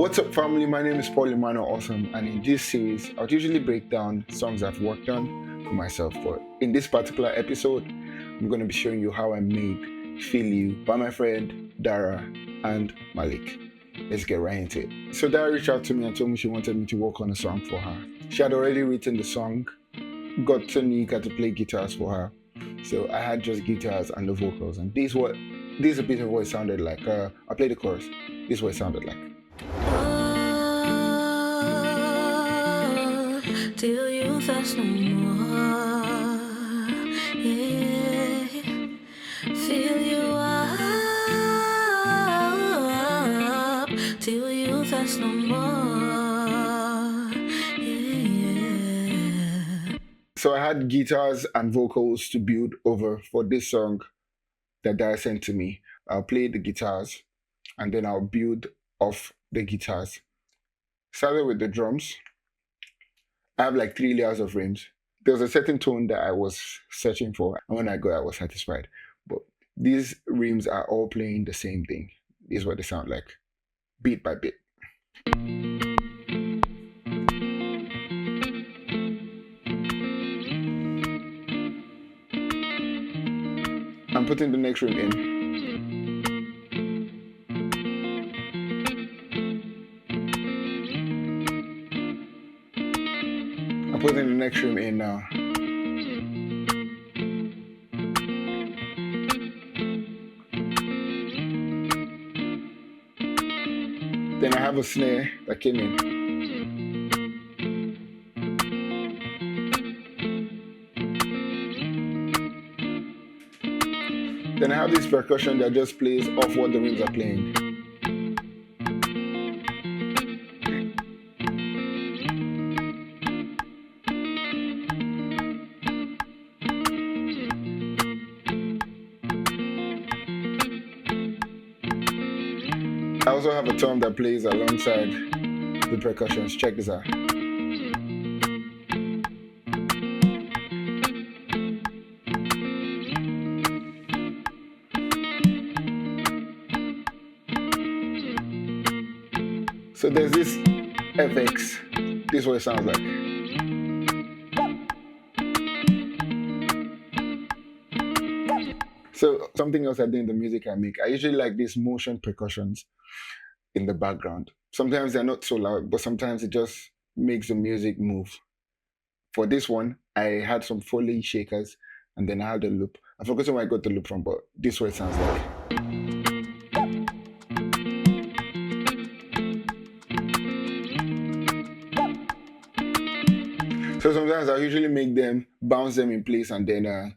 What's up, family? My name is Paul-Emmanuel Awesome, and in this series, I'll usually break down songs I've worked on for myself. But in this particular episode, I'm going to be showing you how I made Feel You by my friend Daraaa MarLiq. Let's get right into it. So Daraaa reached out to me and told me she wanted me to work on a song for her. She had already written the song, got Tanika to play guitars for her. So I had just guitars and the vocals, and this is a bit of what it sounded like. I played the chorus. This is what it sounded like. Till you fast no more, yeah. Fill you up till you fast no more, yeah. So I had guitars and vocals to build over for this song that Daraaa sent to me. I'll play the guitars and then I'll build off the guitars. Started with the drums. I have like 3 layers of rims. There was a certain tone that I was searching for, and when I got it, I was satisfied. But these rims are all playing the same thing. This is what they sound like, beat by bit. I'm putting the next rim in. Putting the next rim in now. Then I have a snare that came in. Then I have this percussion that just plays off what the rims are playing. I also have a tom that plays alongside the percussions. Check this out. So there's this FX. This is what it sounds like. So something else I do in the music I make, I usually like these motion percussions in the background. Sometimes they're not so loud, but sometimes it just makes the music move. For this one, I had some Foley shakers, and then I had a loop. I forgot where I got the loop from, but this is what it sounds like. So sometimes I usually make them, bounce them in place, and then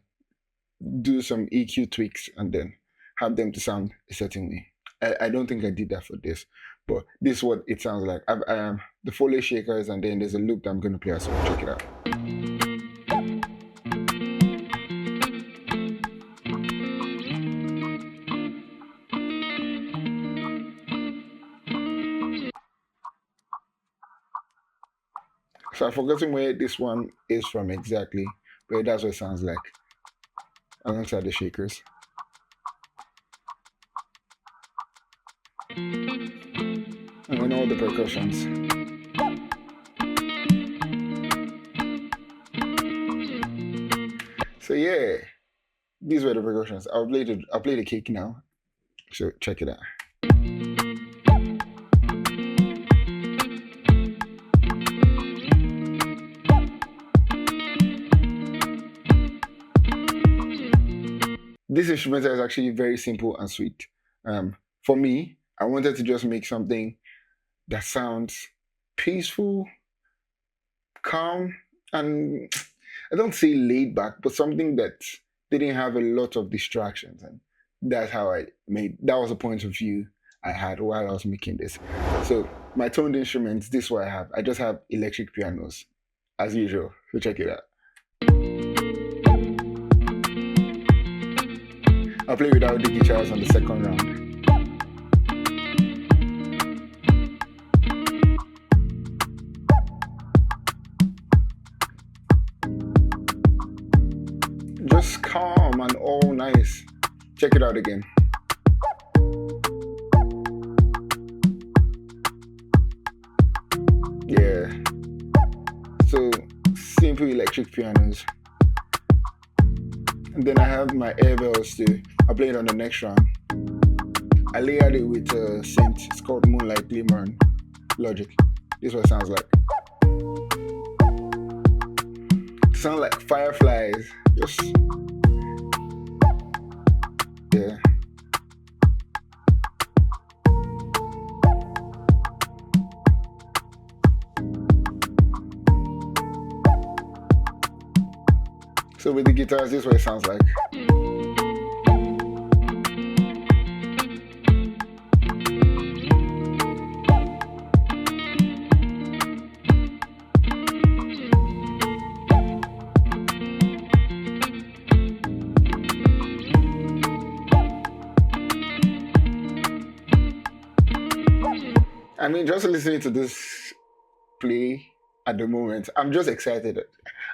do some EQ tweaks, and then have them to sound a certain way. I don't think I did that for this, but this is what it sounds like. I have the Foley shakers, and then there's a loop that I'm going to play as well. Check it out. So I've forgotten where this one is from exactly, but that's what it sounds like alongside the shakers. And then all the percussions. So yeah, these were the percussions. I'll play the kick now. So check it out. This instrumental is actually very simple and sweet. For me, I wanted to just make something that sounds peaceful, calm, and I don't say laid back, but something that didn't have a lot of distractions. And that's how that was the point of view I had while I was making this. So my toned instruments, this is what I have. I just have electric pianos, as usual. So check it out. I'll play without the guitars on the second round. Just calm and all nice. Check it out again. simple electric pianos. And then I have my air bells too. I'll play it on the next round. I layered it with a synth. It's called Moonlight Glimmer and Logic. This is what it sounds like. It sounds like fireflies. Just yeah. So with the guitars, this is what it sounds like. I mean, just listening to this play at the moment, I'm just excited.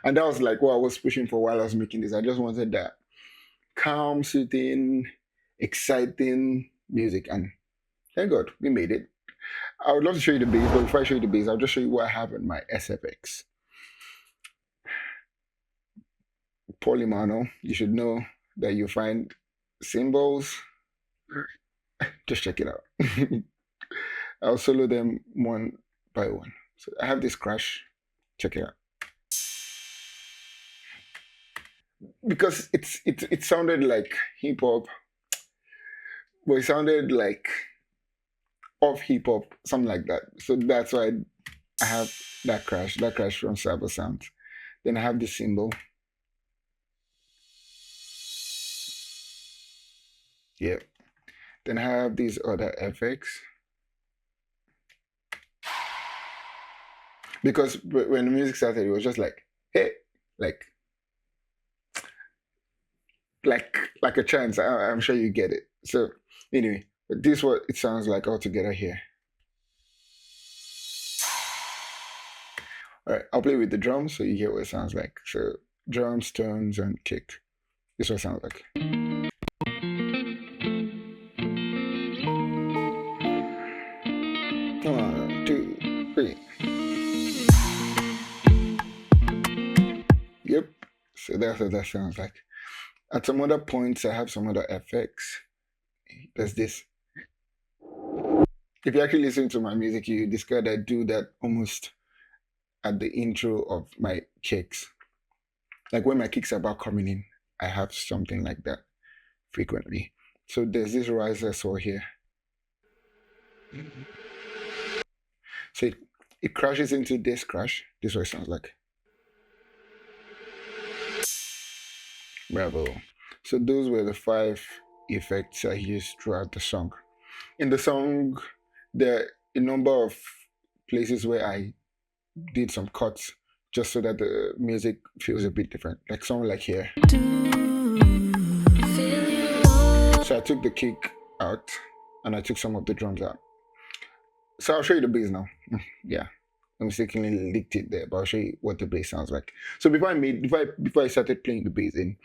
And that was like what I was pushing for while I was making this. I just wanted that calm, soothing, exciting music. And thank God, we made it. I would love to show you the bass, but before I show you the bass, I'll just show you what I have in my SFX. Paul-Emmanuel, you should know that you find cymbals. Just check it out. I'll solo them one by one. So I have this crash. Check it out. Because it sounded like hip hop, but it sounded like off hip hop, something like that. So that's why I have that crash from Cyber Sounds. Then I have this cymbal. Yeah. Then I have these other effects. Because when the music started, it was just like, hey, like a chance. I'm sure you get it. So anyway, this is what it sounds like all together here. All right, I'll play with the drums so you hear what it sounds like. So drums, tones, and kick. This is what it sounds like. 1, 2, 3. Yep. So that's what that sounds like. At some other points, I have some other effects. There's this. If you actually listen to my music, you discover that I do that almost at the intro of my kicks. Like when my kicks are about coming in, I have something like that frequently. So there's this riser saw here. So it crashes into this crash. This is what it sounds like. Bravo. So those were the 5 effects I used throughout the song. In the song, there are a number of places where I did some cuts just so that the music feels a bit different. Like something like here. So I took the kick out and I took some of the drums out. So I'll show you the bass now. Yeah. I mistakenly licked it there, but I'll show you what the bass sounds like. So before I started playing the bass in,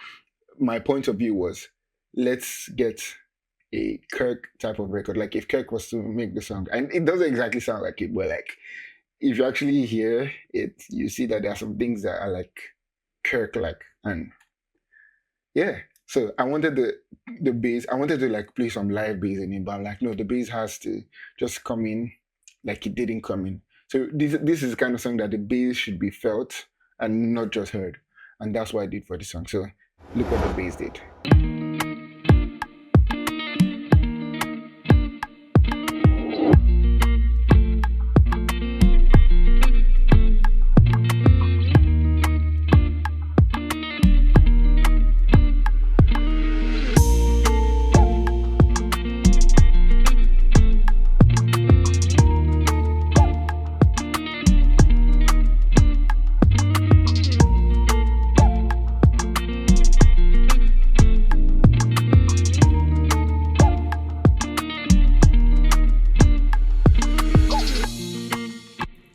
my point of view was, let's get a Kirk type of record. Like if Kirk was to make the song, and it doesn't exactly sound like it, but like if you actually hear it, you see that there are some things that are like Kirk-like, and yeah. So I wanted the bass. I wanted to like play some live bass in it, but I'm like, no, the bass has to just come in like it didn't come in. So this is the kind of song that the bass should be felt and not just heard, and that's what I did for the song. So look what the bass did.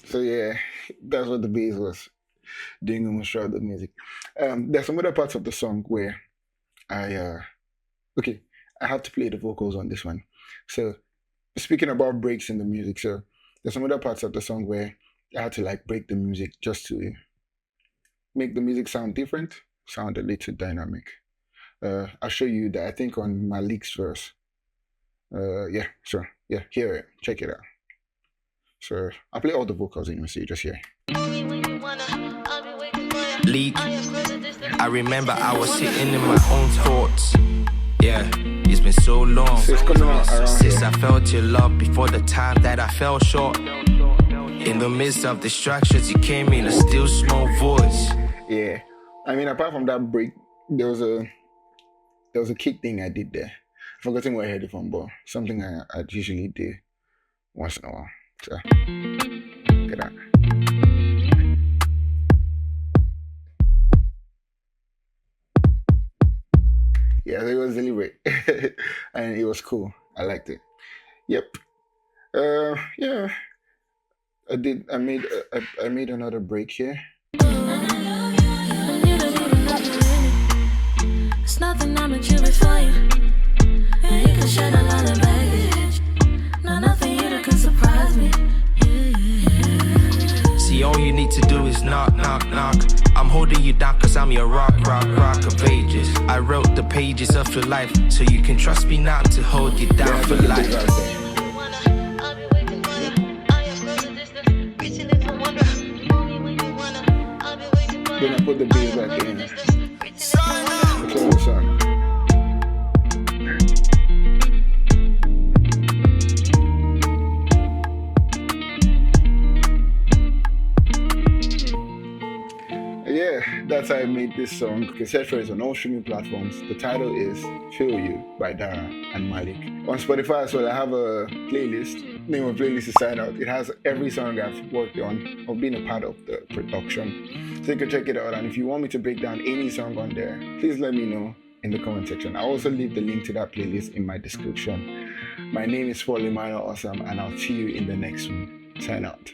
So yeah, that's what the bass was doing almost throughout the music. There's some other parts of the song where I have to play the vocals on this one. So speaking about breaks in the music, so there's some other parts of the song where I had to like break the music just to make the music sound different, sound a little dynamic. I'll show you that I think on MarLiq's verse. Yeah, sure. Yeah, here it. Check it out. So I'll play all the vocals anyway, so you just hear. Leak. I remember I was sitting in my own thoughts. Yeah, it's been so long So it's coming out around since here. I felt your love before the time that I fell short. In the midst of distractions, you came in a still small voice. Yeah. I mean, apart from that break, there was a kick thing I did there. Forgetting where I heard it from, but something I usually do once in a while. So get that. Yeah, it was deliberate. And it was cool. I liked it. Yep. Yeah. I made another break here. It's nothing I'm achieving for you. And you can shed a lot of baggage. No, nothing you that can surprise me. See, all you need to do is knock, knock, knock. I'm holding you down cause I'm your rock, rock, rock of ages. I wrote the pages of your life so you can trust me now to hold you down Yeah, for I life. right there. Then I put the bass back in. Play the song. Yeah, that's how I made this song. You can search for it on all streaming platforms. The title is Feel You by Daraaa and MarLiq. On Spotify as well, I have a playlist. Name of playlist is Sign Out. It has every song I've worked on or been a part of the production. So you can check it out. And if you want me to break down any song on there, please let me know in the comment section. I'll also leave the link to that playlist in my description. My name is Paul-Emmanuel Awesome, and I'll see you in the next one. Sign out.